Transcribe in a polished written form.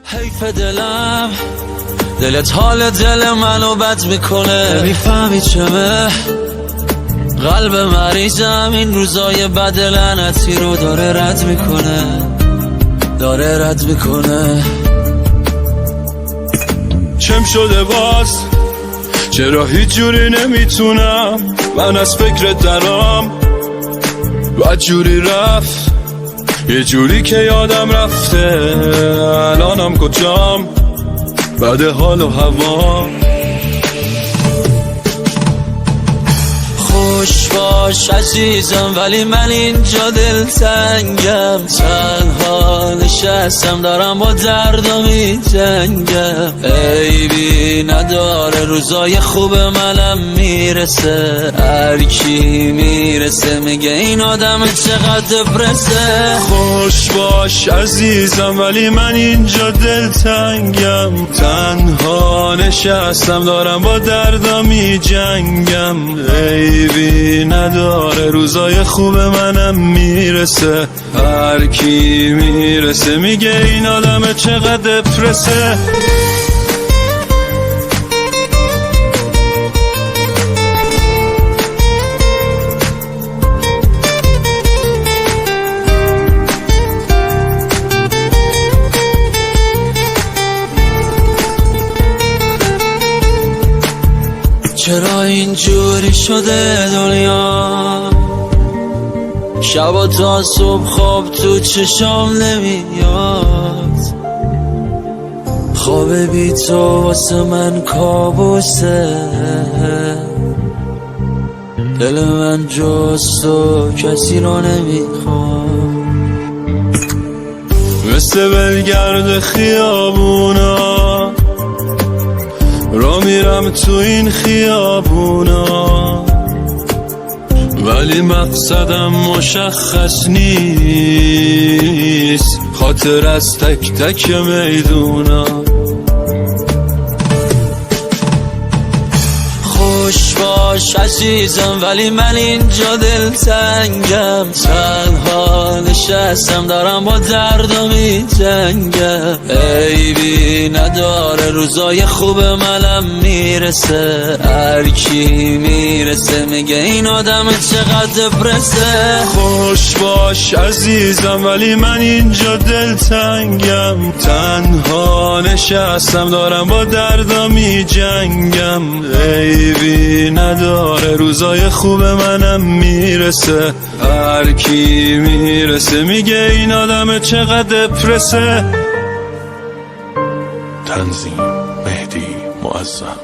حیف دلم، دلت حال دل منو بد میکنه. میفهمی چمه قلب مریضم این روزای بد لعنتی رو داره رد میکنه. چم شده باز، چرا هیچ جوری نمیتونم من از فکر درام. بعد جوری رفت، یه جوری که یادم رفته الانم کجام، بعد حال و هوا. خوش باش عزیزم ولی من اینجا دلتنگم، تنها نشستم دارم با دردم میجنگم. عیبی نداره روزای خوب منم میرسه، هر کی میرسه میگه این آدم چقدر برسه. خوش باش عزیزم ولی من اینجا دلتنگم، تنها نشستم دارم با دردم میجنگم. عیبی نداره روزای خوب منم میرسه، هر کی میرسه میگه این آدم چقدر پرسه. چرا اینجوری شده دنیا، شبا تا صبح خواب تو چشام نمیاد. خواب بی تو واسه من کابوسه، دل من جز تو کسی رو نمیخواد. مثل بلگرد خیابونا را میرم تو این خیابونا، ولی مقصدم مشخص نیست، خاطر از تک تک میدونا. خوش باش عزیزم ولی من اینجا دلتنگم، تنها نشستم دارم با دردم میجنگم. عیبی نداره روزای خوب منم میرسه، هر کی میرسه میگه این آدم چقدر برسه. خوش باش عزیزم ولی من اینجا دلتنگم، تنها نشستم دارم با دردم میجنگم. عیبی نداره روزای خوب منم میرسه، هر کی میرسه میگه این آدم چقدر پرسه. تنظیم مهدی معظم.